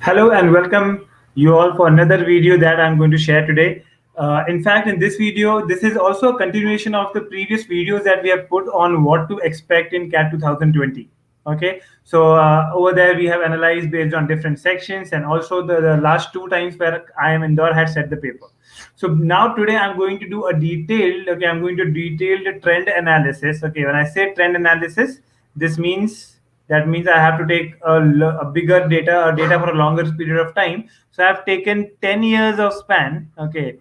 Hello and welcome you all for another video that I'm going to share today. In fact, in this video, this is also a continuation of the previous videos that we have put on what to expect in CAT 2020. Okay, so over there we have analyzed based on different sections and also the last two times where IIM Indore had set the paper. So now today I'm going to do a detailed, okay, I'm going to detail the trend analysis. Okay, when I say trend analysis, this means that means I have to take a bigger data or data for a longer period of time. So I've taken 10 years of span. Okay,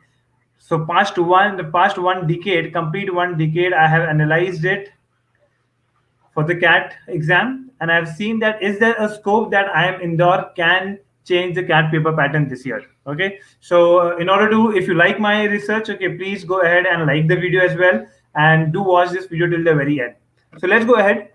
so the past one decade, complete one decade, I have analyzed it for the CAT exam, and I've seen that is there a scope that IIM Indore can change the CAT paper pattern this year. Okay, so in order to, if you like my research, okay, please go ahead and like the video as well, and do watch this video till the very end. So let's go ahead.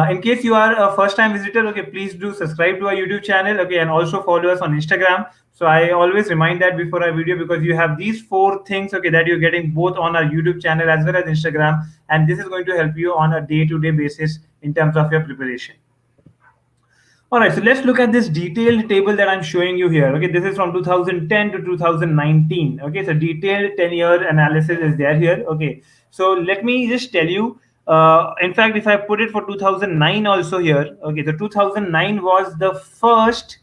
In case you are a first time visitor, okay, please do subscribe to our YouTube channel, okay, and also follow us on Instagram. So I always remind that before our video, because you have these four things, okay, that you're getting both on our YouTube channel as well as Instagram, and this is going to help you on a day-to-day basis in terms of your preparation. All right, so let's look at this detailed table that I'm showing you here. Okay, this is from 2010 to 2019. Okay, so detailed 10-year analysis is there here. Okay, so let me just tell you. In fact, if I put it for 2009 also here, okay, the 2009 was the first.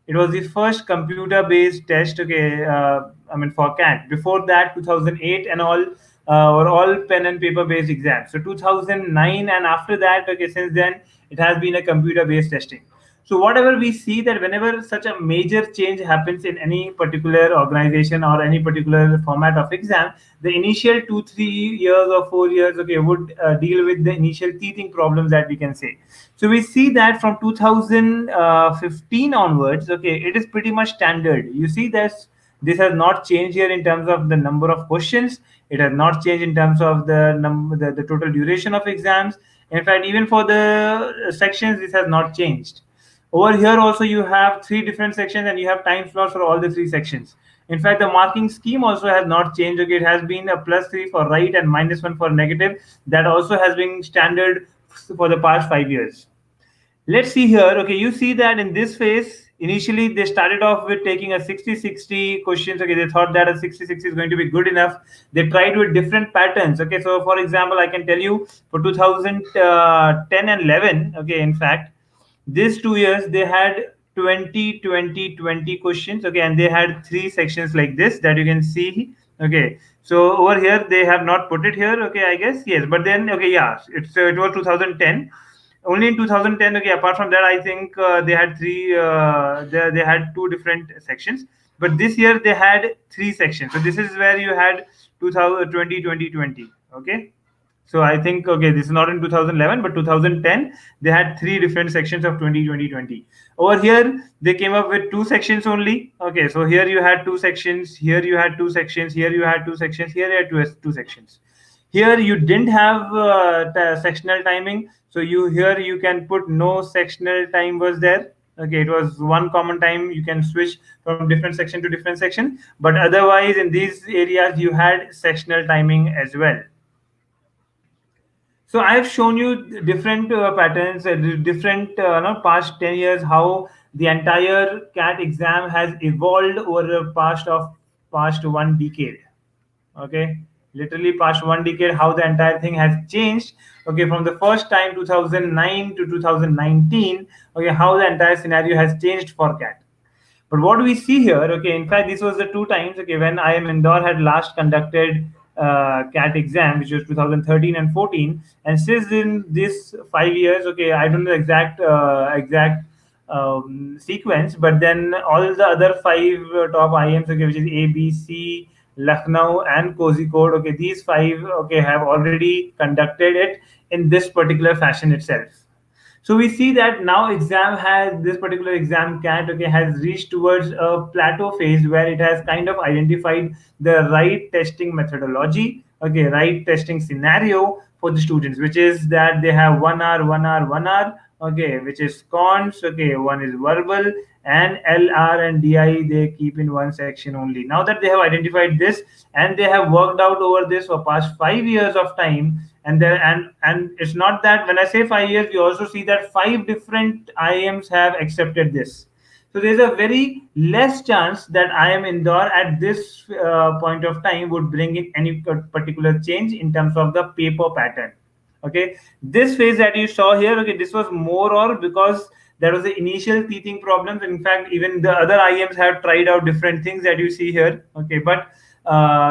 It was the first computer-based test. Okay, I mean for CAT. Before that, 2008 and all were all pen and paper-based exams. So 2009 and after that, okay, since then it has been a computer-based testing. So whatever we see that whenever such a major change happens in any particular organization or any particular format of exam, the initial 2 3 years or 4 years, okay, would deal with the initial teething problems that we can say. So we see that from 2015 onwards, okay, it is pretty much standard. You see this has not changed here in terms of the number of questions. It has not changed in terms of the total duration of exams. In fact, even for the sections, this has not changed. Over here also you have three different sections and you have time slots for all the three sections. In fact, the marking scheme also has not changed. Okay, it has been a +3 for right and -1 for negative. That also has been standard for the past 5 years. Let's see here. Okay, you see that in this phase, initially they started off with taking a 60-60 questions. Okay, they thought that a 60-60 is going to be good enough. They tried with different patterns. Okay, so for example, I can tell you for 2010 and 11, okay, in fact, these 2 years they had 20 20 20 questions. Okay, and they had three sections like this that you can see. Okay, so over here they have not put it here. Okay, I guess yes, but then okay, yeah, it was 2010. Only in 2010, okay, apart from that I think they had they had two different sections, but this year they had three sections. So this is where you had 2020 2020. Okay, so I think okay, this is not in 2011, but 2010 they had three different sections of 2020. Over here they came up with two sections only. Okay, so here you had two sections, here you had two sections, here you had two sections, here you had two sections. Here you didn't have sectional timing, so you can put no sectional time was there. Okay, it was one common time. You can switch from different section to different section, but otherwise in these areas you had sectional timing as well. So I have shown you different patterns, different past 10 years, how the entire CAT exam has evolved over the past one decade. Okay, literally past one decade, how the entire thing has changed. Okay, from the first time 2009 to 2019, okay, how the entire scenario has changed for CAT. But what we see here, okay, in fact, this was the two times, okay, when IIM Indore had last conducted CAT exam, which was 2013 and 14, and since in this 5 years, okay, I don't know exact sequence, but then all the other five top IIMs, okay, which is ABC, Lucknow, and Kozhikode, okay, these five, okay, have already conducted it in this particular fashion itself. So we see that now exam has this particular exam CAT, okay, has reached towards a plateau phase where it has kind of identified the right testing methodology, okay, right testing scenario for the students, which is that they have 1 hour, 1 hour, 1 hour, okay, which is cons, okay, one is verbal, and LR and DI they keep in one section only. Now that they have identified this and they have worked out over this for past 5 years of time, and it's not that when I say 5 years, we also see that five different IIMs have accepted this. So there's a very less chance that IIM Indore at this point of time would bring in any particular change in terms of the paper pattern. Okay, this phase that you saw here, okay, this was more or because there was the initial teething problems. In fact, even the other IMs have tried out different things that you see here. Okay, but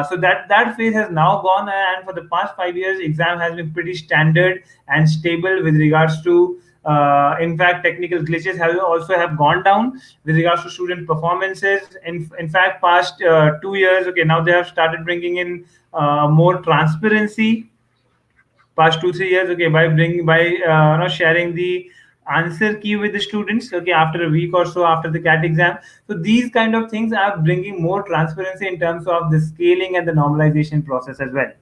so that phase has now gone, and for the past 5 years, exam has been pretty standard and stable with regards to. In fact, technical glitches have gone down with regards to student performances. In fact, past 2 years, okay, now they have started bringing in more transparency past 2 3 years, okay, by bringing by sharing the answer key with the students, okay, after a week or so after the cat exam. So these kind of things are bringing more transparency in terms of the scaling and the normalization process as well.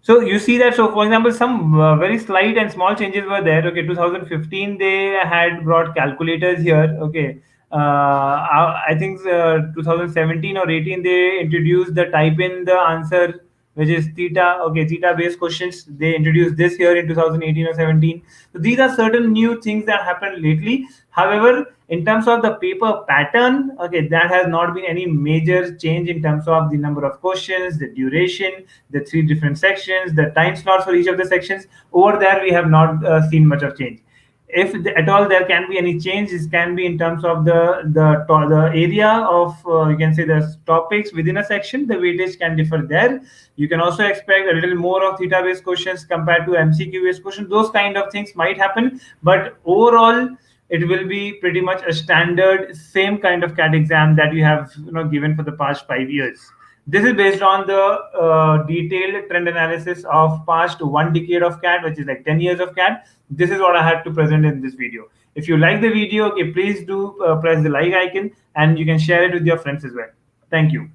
So you see that. So for example, some very slight and small changes were there. Okay, 2015 they had brought calculators here. Okay, I think 2017 or 18 they introduced the type in the answer, which is theta. Okay, theta based questions. They introduced this here in 2018 or 17. So these are certain new things that happened lately. However, in terms of the paper pattern, okay, that has not been any major change in terms of the number of questions, the duration, the three different sections, the time slots for each of the sections. Over there, we have not seen much of change. If at all there can be any change, it can be in terms of the area of you can say the topics within a section. The weightage can differ there. You can also expect a little more of theta based questions compared to MCQ based questions. Those kind of things might happen, but overall it will be pretty much a standard same kind of cat exam that you have given for the past 5 years. This is based on the detailed trend analysis of past 1 decade of cat, which is like 10 years of cat. This is what I had to present in this video. If you like the video, okay, please do press the like icon, and you can share it with your friends as well. Thank you.